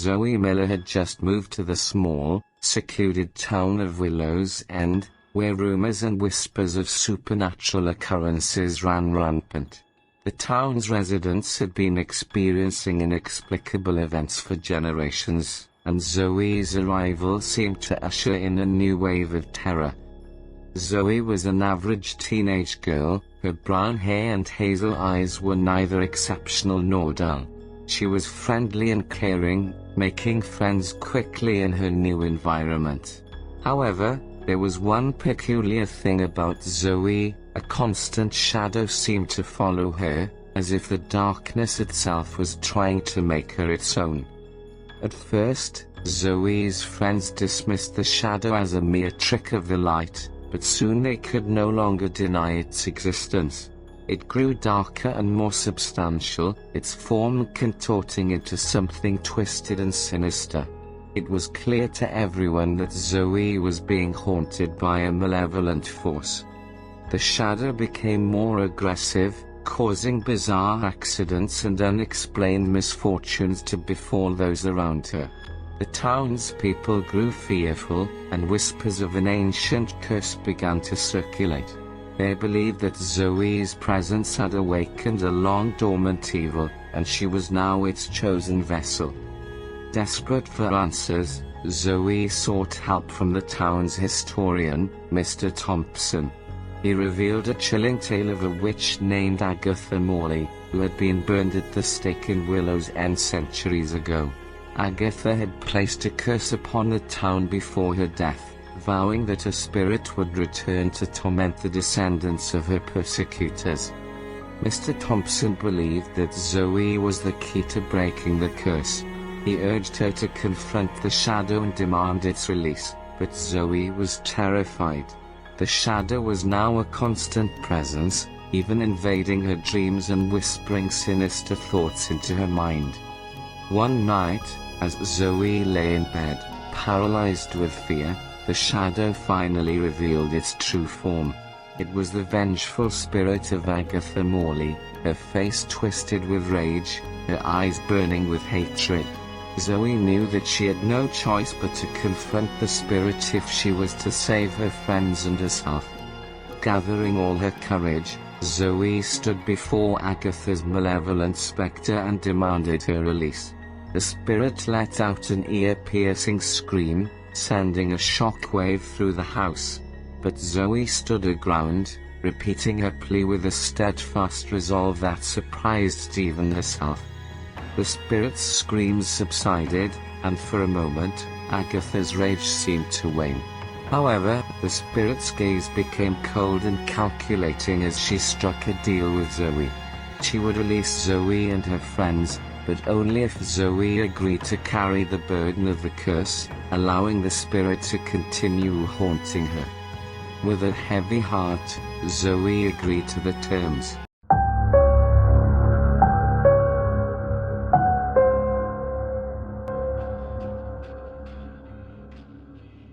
Zoey Miller had just moved to the small, secluded town of Willow's End, where rumors and whispers of supernatural occurrences ran rampant. The town's residents had been experiencing inexplicable events for generations, and Zoey's arrival seemed to usher in a new wave of terror. Zoey was an average teenage girl. Her brown hair and hazel eyes were neither exceptional nor dull. She was friendly and caring, making friends quickly in her new environment. However, there was one peculiar thing about Zoey: a constant shadow seemed to follow her, as if the darkness itself was trying to make her its own. At first, Zoey's friends dismissed the shadow as a mere trick of the light, but soon they could no longer deny its existence. It grew darker and more substantial, its form contorting into something twisted and sinister. It was clear to everyone that Zoey was being haunted by a malevolent force. The shadow became more aggressive, causing bizarre accidents and unexplained misfortunes to befall those around her. The townspeople grew fearful, and whispers of an ancient curse began to circulate. They believed that Zoey's presence had awakened a long-dormant evil, and she was now its chosen vessel. Desperate for answers, Zoey sought help from the town's historian, Mr. Thompson. He revealed a chilling tale of a witch named Agatha Morley, who had been burned at the stake in Willow's End centuries ago. Agatha had placed a curse upon the town before her death, vowing that her spirit would return to torment the descendants of her persecutors. Mr. Thompson believed that Zoey was the key to breaking the curse. He urged her to confront the shadow and demand its release, but Zoey was terrified. The shadow was now a constant presence, even invading her dreams and whispering sinister thoughts into her mind. One night, as Zoey lay in bed, paralyzed with fear, the shadow finally revealed its true form. It was the vengeful spirit of Agatha Morley, her face twisted with rage, her eyes burning with hatred. Zoey knew that she had no choice but to confront the spirit if she was to save her friends and herself. Gathering all her courage, Zoey stood before Agatha's malevolent spectre and demanded her release. The spirit let out an ear-piercing scream, sending a shockwave through the house. But Zoey stood her ground, repeating her plea with a steadfast resolve that surprised even herself. The spirit's screams subsided, and for a moment, Agatha's rage seemed to wane. However, the spirit's gaze became cold and calculating as she struck a deal with Zoey. She would release Zoey and her friends, but only if Zoey agreed to carry the burden of the curse, allowing the spirit to continue haunting her. With a heavy heart, Zoey agreed to the terms.